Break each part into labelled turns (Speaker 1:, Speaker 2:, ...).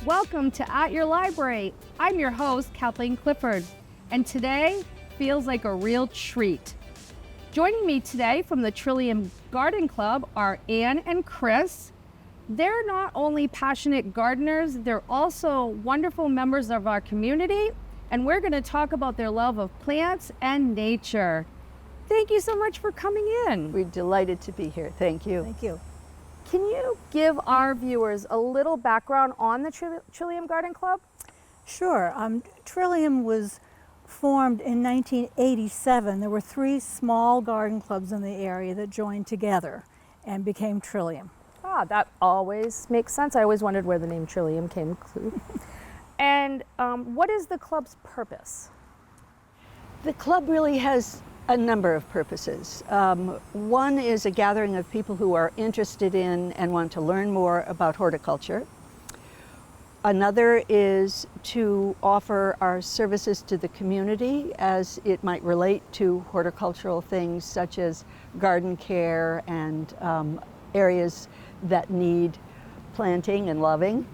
Speaker 1: Welcome to At Your Library. I'm your host, Kathleen Clifford, and today feels like a real treat. Joining me today from the Trillium Garden Club are Anne and Chris. They're not only passionate gardeners, they're also wonderful members of our community, and we're going to talk about their love of plants and nature. Thank you so much for coming in.
Speaker 2: We're delighted to be here. Thank you.
Speaker 3: Thank you.
Speaker 1: Can you give our viewers a little background on the Trillium Garden Club?
Speaker 3: Sure. Trillium was formed in 1987. There were 3 small garden clubs in the area that joined together and became Trillium.
Speaker 1: Ah, that always makes sense. I always wondered where the name Trillium came from. And what is the club's purpose?
Speaker 2: The club really has a number of purposes. One is a gathering of people who are interested in and want to learn more about horticulture. Another is to offer our services to the community as it might relate to horticultural things such as garden care and areas that need planting and loving.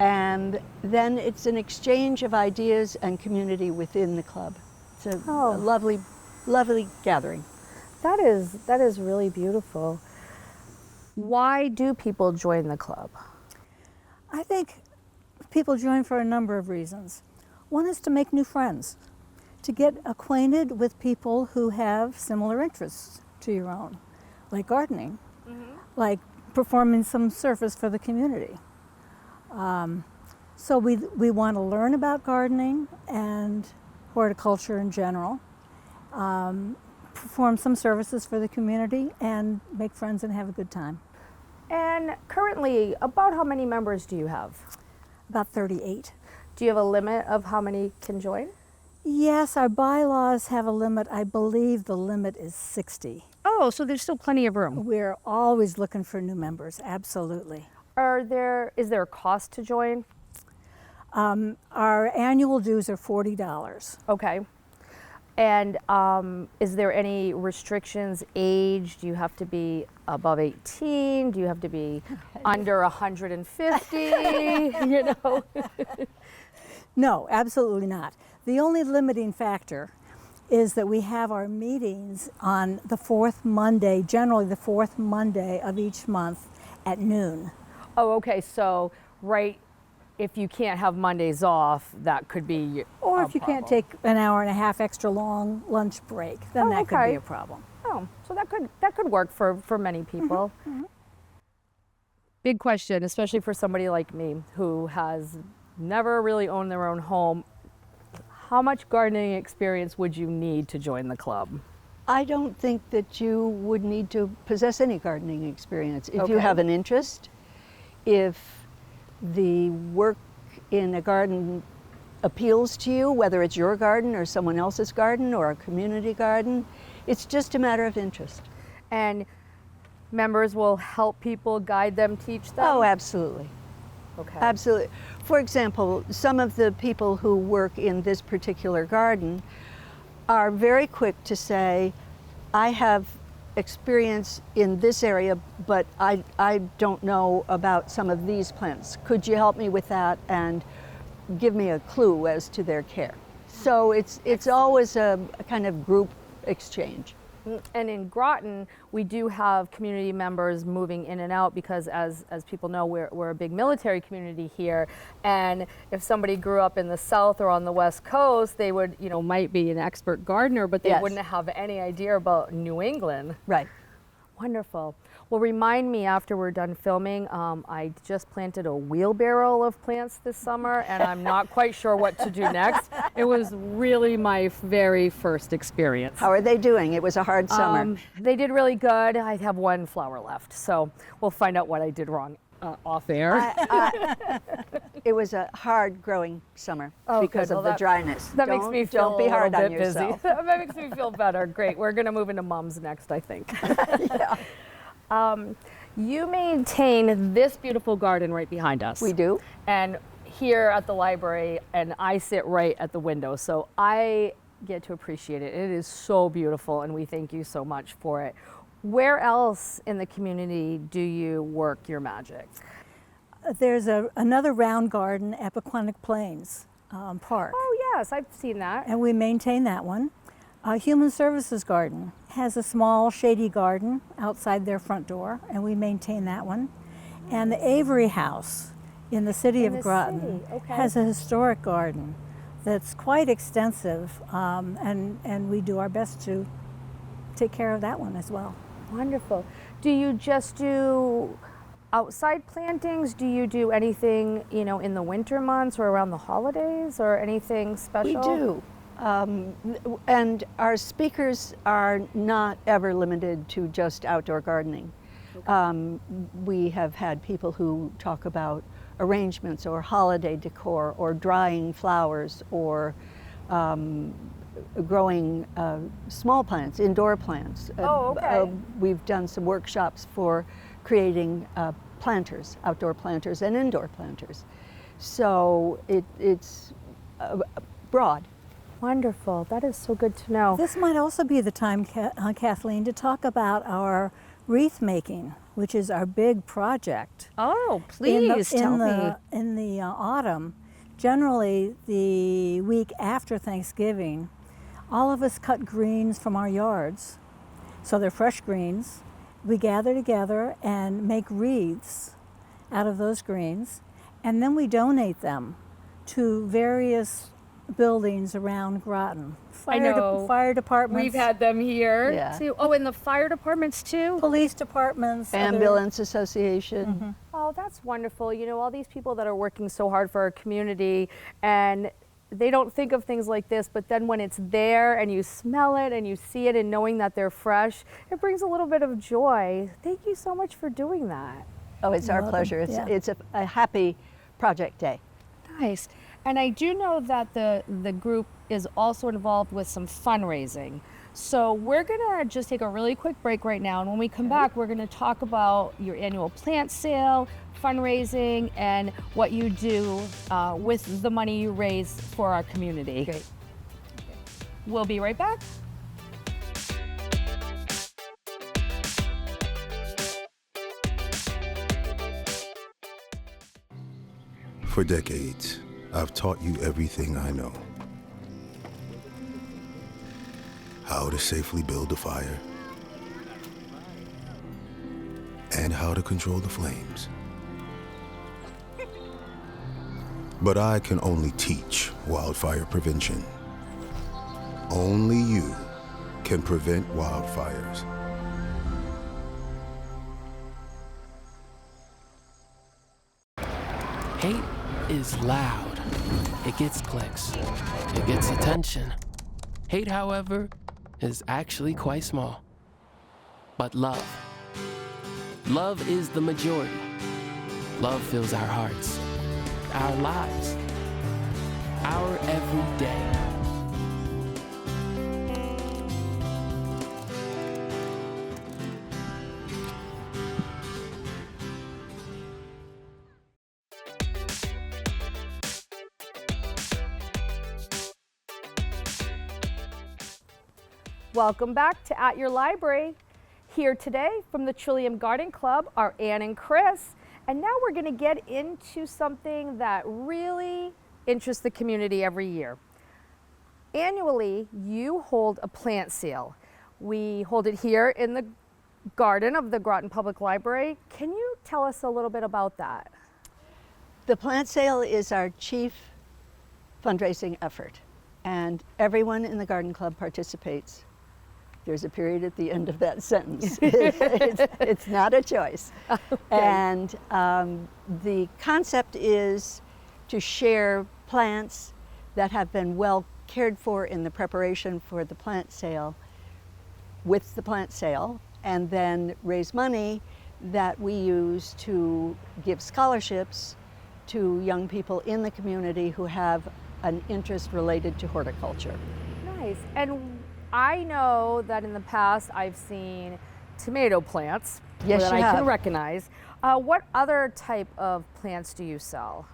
Speaker 2: And then it's an exchange of ideas and community within the club. It's a lovely gathering.
Speaker 1: That is really beautiful. Why do people join the club?
Speaker 3: I think people join for a number of reasons. One is to make new friends, to get acquainted with people who have similar interests to your own, like gardening, like performing some service for the community. So we want to learn about gardening and horticulture in general, perform some services for the community, and make friends and have a good time.
Speaker 1: And currently, about how many members do you have?
Speaker 3: About 38.
Speaker 1: Do you have a limit of how many can join?
Speaker 3: Yes, our bylaws have a limit. I believe the limit is 60.
Speaker 1: Oh, so there's still plenty of room.
Speaker 3: We're always looking for new members, absolutely.
Speaker 1: Is there a cost to join?
Speaker 3: Our annual dues are $40.
Speaker 1: Okay. And is there any restrictions, age? Do you have to be above 18? Do you have to be under 150? You know?
Speaker 3: No, absolutely not. The only limiting factor is that we have our meetings on the 4th Monday, generally the 4th Monday of each month at noon.
Speaker 1: Oh, okay. So, if you can't have Mondays off, that could be
Speaker 3: Or
Speaker 1: a
Speaker 3: if you can't
Speaker 1: problem.
Speaker 3: take an hour and a half extra long lunch break, then that could be a problem.
Speaker 1: Oh, so that could work for many people. Big question, especially for somebody like me who has never really owned their own home. How much gardening experience would you need to join the club?
Speaker 2: I don't think that you would need to possess any gardening experience. If you
Speaker 1: Okay.
Speaker 2: have an interest, if the work in a garden appeals to you, whether it's your garden or someone else's garden or a community garden, it's just a matter of interest.
Speaker 1: And members will help people, guide them, teach them?
Speaker 2: Oh, absolutely.
Speaker 1: Okay.
Speaker 2: Absolutely. For example, some of the people who work in this particular garden are very quick to say, I have experience in this area, but I don't know about some of these plants. Could you help me with that and give me a clue as to their care? So it's always a kind of group exchange.
Speaker 1: And in Groton, we do have community members moving in and out because as people know, we're a big military community here. And if somebody grew up in the South or on the West Coast, they would, might be an expert gardener, but they
Speaker 2: Yes.
Speaker 1: wouldn't have any idea about New England.
Speaker 2: Right.
Speaker 1: Wonderful. Well, remind me after we're done filming, I just planted a wheelbarrow of plants this summer and I'm not quite sure what to do next. It was really my very first experience.
Speaker 2: How are they doing? It was a hard summer.
Speaker 1: They did really good. I have one flower left, so we'll find out what I did wrong off air.
Speaker 2: It was a hard growing summer
Speaker 1: Oh,
Speaker 2: because
Speaker 1: good.
Speaker 2: of
Speaker 1: Well,
Speaker 2: the dryness.
Speaker 1: That makes me feel
Speaker 2: Don't be
Speaker 1: a
Speaker 2: hard
Speaker 1: little
Speaker 2: on
Speaker 1: bit
Speaker 2: yourself.
Speaker 1: busy. That makes me feel better. Great. We're going to move into mums next, I think.
Speaker 2: Yeah.
Speaker 1: You maintain this beautiful garden right behind us.
Speaker 2: We do.
Speaker 1: And here at the library, and I sit right at the window, so I get to appreciate it. It is so beautiful, and we thank you so much for it. Where else in the community do you work your magic?
Speaker 3: There's another round garden at Pequannock Plains Park,
Speaker 1: Oh yes, I've seen that.
Speaker 3: and we maintain that one. Human Services Garden has a small shady garden outside their front door, and we maintain that one. And the Avery House in the city
Speaker 1: In
Speaker 3: of
Speaker 1: the
Speaker 3: Groton
Speaker 1: city, okay.
Speaker 3: has a historic garden that's quite extensive, and we do our best to take care of that one as well.
Speaker 1: Wonderful. Do you just do outside plantings? Do you do anything, in the winter months or around the holidays or anything special?
Speaker 2: We do. And our speakers are not ever limited to just outdoor gardening. We have had people who talk about arrangements or holiday decor or drying flowers or growing small plants, indoor plants.
Speaker 1: Oh, okay.
Speaker 2: We've done some workshops for creating planters, outdoor planters and indoor planters. So it's broad.
Speaker 1: Wonderful. That is so good to know.
Speaker 3: This might also be the time, Kathleen, to talk about our wreath making, which is our big project.
Speaker 1: Oh, please tell me.
Speaker 3: In the autumn, generally the week after Thanksgiving, all of us cut greens from our yards. So they're fresh greens. We gather together and make wreaths out of those greens, and then we donate them to various buildings around Groton.
Speaker 1: I know.
Speaker 3: Fire departments.
Speaker 1: We've had them here
Speaker 2: Yeah.
Speaker 1: too. Oh, and the fire departments too?
Speaker 3: police departments.
Speaker 2: Ambulance Association.
Speaker 1: Oh, that's wonderful. All these people that are working so hard for our community, and they don't think of things like this, but then when it's there and you smell it and you see it and knowing that they're fresh, it brings a little bit of joy. Thank you so much for doing that.
Speaker 2: Oh, it's our
Speaker 3: welcome.
Speaker 2: pleasure.
Speaker 3: Yeah.
Speaker 2: It's a happy project day.
Speaker 1: Nice. And I do know that the group is also involved with some fundraising. So we're gonna just take a really quick break right now, and when we come back, we're gonna talk about your annual plant sale, fundraising, and what you do with the money you raise for our community.
Speaker 2: Great.
Speaker 1: We'll be right back.
Speaker 4: For decades, I've taught you everything I know. How to safely build a fire, and how to control the flames. But I can only teach wildfire prevention. Only you can prevent wildfires.
Speaker 5: Hate is loud. It gets clicks. It gets attention. Hate, however, is actually quite small. But love is the majority. Love fills our hearts, our lives, our every day.
Speaker 1: Welcome back to At Your Library. Here today from the Trillium Garden Club are Anne and Chris. And now we're going to get into something that really interests the community every year. Annually, you hold a plant sale. We hold it here in the garden of the Groton Public Library. Can you tell us a little bit about that?
Speaker 2: The plant sale is our chief fundraising effort, and everyone in the garden club participates. There's a period at the end of that sentence. It's not a choice.
Speaker 1: Okay.
Speaker 2: And the concept is to share plants that have been well cared for in the preparation for the plant sale with the plant sale, and then raise money that we use to give scholarships to young people in the community who have an interest related to horticulture.
Speaker 1: Nice. And I know that in the past I've seen tomato plants
Speaker 2: Yes,
Speaker 1: that
Speaker 2: you
Speaker 1: I can
Speaker 2: have.
Speaker 1: recognize. What other type of plants do you sell?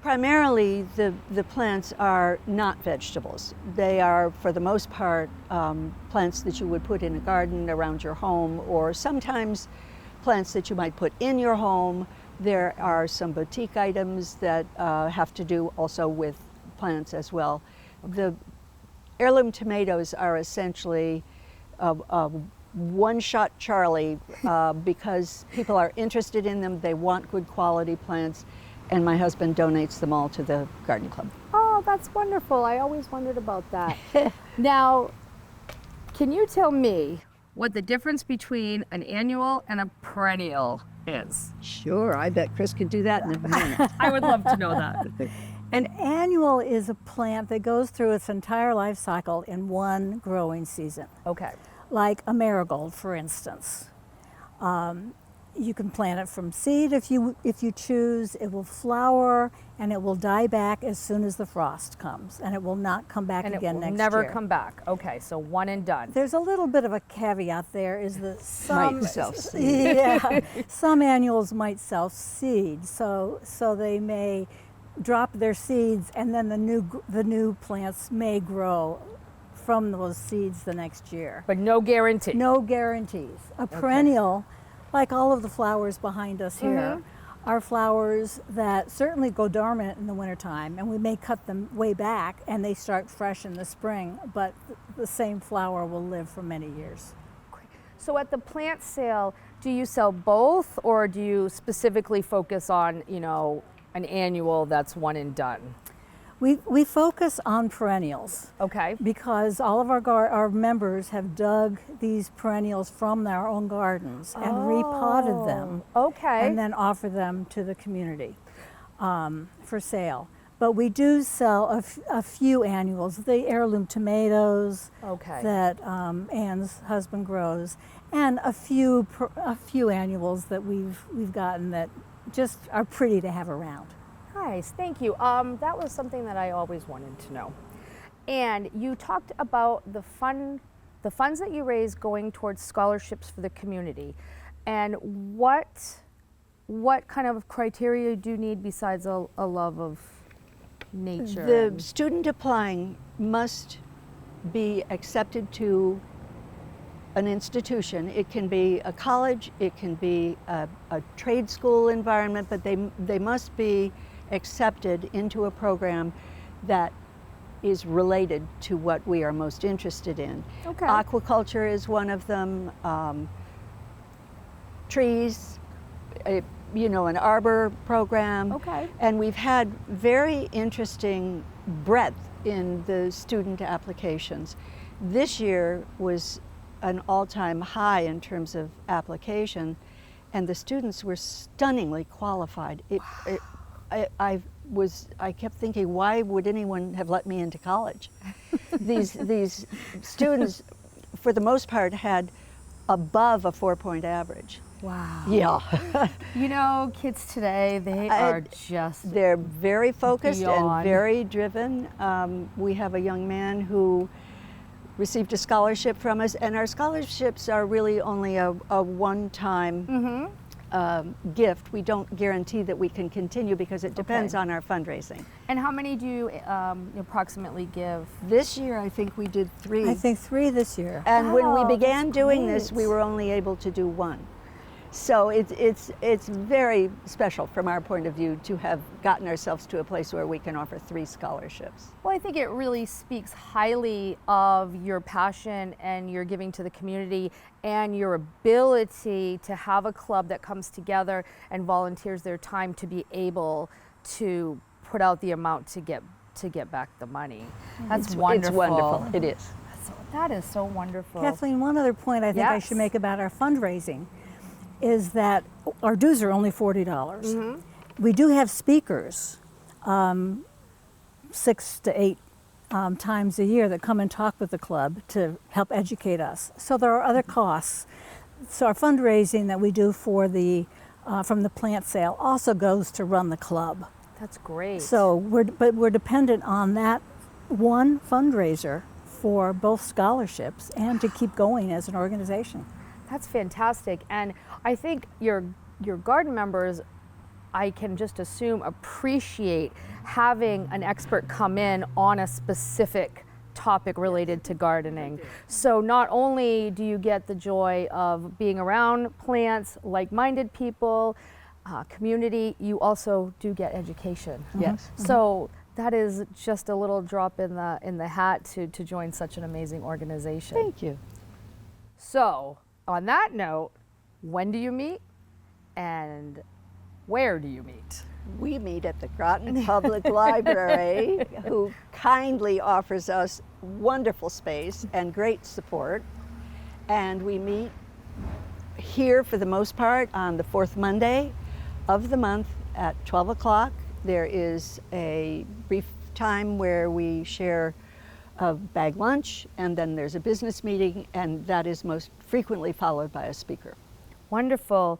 Speaker 2: Primarily, the plants are not vegetables. They are, for the most part, plants that you would put in a garden around your home, or sometimes plants that you might put in your home There are some boutique items that have to do also with plants as well. The heirloom tomatoes are essentially a one-shot Charlie because people are interested in them, they want good quality plants, and my husband donates them all to the garden club.
Speaker 1: Oh, that's wonderful. I always wondered about that. Now, can you tell me what the difference between an annual and a perennial is?
Speaker 2: Sure, I bet Chris could do that in a minute.
Speaker 1: I would love to know that.
Speaker 3: An annual is a plant that goes through its entire life cycle in one growing season.
Speaker 1: Okay.
Speaker 3: Like a marigold, for instance. You can plant it from seed if you choose. It will flower and it will die back as soon as the frost comes, and it will not come back
Speaker 1: And
Speaker 3: again
Speaker 1: it will
Speaker 3: next
Speaker 1: never
Speaker 3: year.
Speaker 1: come back. Okay, so one and done.
Speaker 3: There's a little bit of a caveat there, is that some
Speaker 2: Might self-seed.
Speaker 3: yeah, some annuals might self-seed, so they may drop their seeds, and then the new plants may grow from those seeds the next year.
Speaker 1: But no guarantee.
Speaker 3: No guarantees. A perennial, like all of the flowers behind us here, are flowers that certainly go dormant in the wintertime, and we may cut them way back and they start fresh in the spring, but the same flower will live for many years.
Speaker 1: So at the plant sale, do you sell both, or do you specifically focus on, an annual that's one and done?
Speaker 3: We focus on perennials.
Speaker 1: Okay.
Speaker 3: Because all of our members have dug these perennials from their own gardens and repotted them.
Speaker 1: Okay.
Speaker 3: And then offer them to the community for sale. But we do sell a few annuals, the heirloom tomatoes that Anne's husband grows, and a few annuals that we've gotten that just are pretty to have around.
Speaker 1: Nice, thank you. That was something that I always wanted to know. And you talked about the funds that you raise going towards scholarships for the community. And what kind of criteria do you need besides a love of nature?
Speaker 2: The student applying must be accepted to an institution. It can be a college, it can be a trade school environment, but they must be accepted into a program that is related to what we are most interested in.
Speaker 1: Okay.
Speaker 2: Aquaculture is one of them, trees, an arbor program.
Speaker 1: Okay.
Speaker 2: And we've had very interesting breadth in the student applications. This year was an all-time high in terms of application, and the students were stunningly qualified. I kept thinking, why would anyone have let me into college? These students, for the most part, had above a 4-point average.
Speaker 1: Wow.
Speaker 2: Yeah.
Speaker 1: Kids today, they are
Speaker 2: they're very focused
Speaker 1: beyond.
Speaker 2: and very driven. We have a young man who received a scholarship from us, and our scholarships are really only a one-time gift. We don't guarantee that we can continue because it depends on our fundraising.
Speaker 1: And how many do you approximately give?
Speaker 2: This year, I think we did 3.
Speaker 3: I think 3 this year.
Speaker 2: And when we
Speaker 1: Wow,
Speaker 2: began
Speaker 1: that's
Speaker 2: doing this,
Speaker 1: great.
Speaker 2: we were only able to do 1. So it's very special from our point of view to have gotten ourselves to a place where we can offer 3 scholarships.
Speaker 1: Well, I think it really speaks highly of your passion and your giving to the community and your ability to have a club that comes together and volunteers their time to be able to put out the amount to get back the money. That's wonderful.
Speaker 2: It's wonderful. It is.
Speaker 1: That is so wonderful.
Speaker 3: Kathleen, one other point I think I should make about our fundraising is that our dues are only $40. We do have speakers 6 to 8 times a year that come and talk with the club to help educate us. So there are other costs. So our fundraising that we do for from the plant sale also goes to run the club.
Speaker 1: That's great.
Speaker 3: So we're dependent on that one fundraiser for both scholarships and to keep going as an organization.
Speaker 1: That's fantastic. And I think your garden members, I can just assume, appreciate having an expert come in on a specific topic related to gardening. So not only do you get the joy of being around plants, like-minded people, community, you also do get education.
Speaker 2: Yes.
Speaker 1: So that is just a little drop in the hat to join such an amazing organization.
Speaker 2: Thank you.
Speaker 1: So on that note, when do you meet and where do you meet?
Speaker 2: We meet at the Groton Public Library, who kindly offers us wonderful space and great support. And we meet here for the most part on the fourth Monday of the month at 12 o'clock. There is a brief time where we share a bag lunch, and then there's a business meeting, and that is most frequently followed by a speaker.
Speaker 1: Wonderful.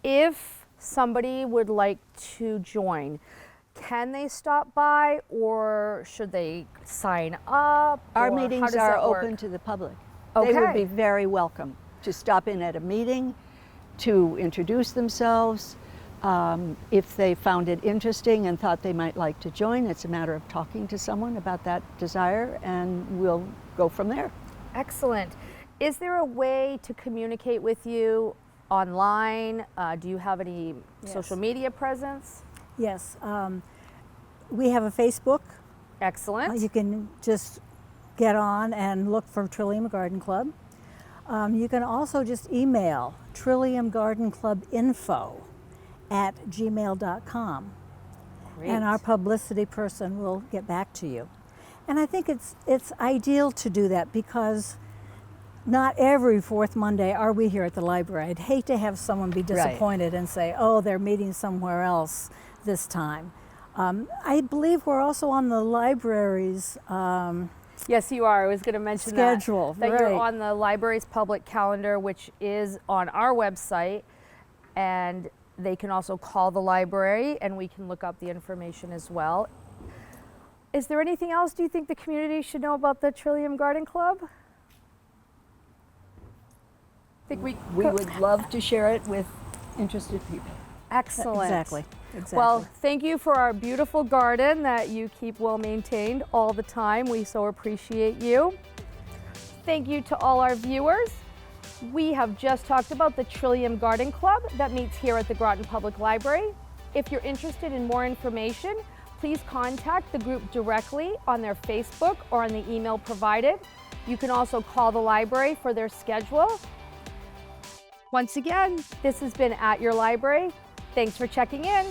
Speaker 1: If somebody would like to join, can they stop by or should they sign up?
Speaker 2: Our
Speaker 1: or how
Speaker 2: meetings
Speaker 1: does
Speaker 2: are
Speaker 1: that work?
Speaker 2: open to the public. They would
Speaker 1: Okay.
Speaker 2: be very welcome to stop in at a meeting, to introduce themselves. If they found it interesting and thought they might like to join, it's a matter of talking to someone about that desire, and we'll go from there.
Speaker 1: Excellent. Is there a way to communicate with you online? Do you have any social media presence?
Speaker 3: Yes, we have a Facebook.
Speaker 1: Excellent.
Speaker 3: You can just get on and look for Trillium Garden Club. You can also just email trilliumgardenclubinfo@gmail.com, and our publicity person will get back to you. And I think it's ideal to do that because not every fourth Monday are we here at the library. I'd hate to have someone be disappointed and say, oh, they're meeting somewhere else this time. I believe we're also on the library's
Speaker 1: Yes, you are. I was going to mention
Speaker 3: schedule,
Speaker 1: that you're
Speaker 3: right.
Speaker 1: on the library's public calendar, which is on our website, and they can also call the library and we can look up the information as well. Is there anything else do you think the community should know about the Trillium Garden Club? I think we
Speaker 2: would love to share it with interested people.
Speaker 1: Excellent.
Speaker 3: Exactly.
Speaker 1: Well, thank you for our beautiful garden that you keep well maintained all the time. We so appreciate you. Thank you to all our viewers. We have just talked about the Trillium Garden Club that meets here at the Groton Public Library. If you're interested in more information, please contact the group directly on their Facebook or on the email provided. You can also call the library for their schedule. Once again, this has been At Your Library. Thanks for checking in.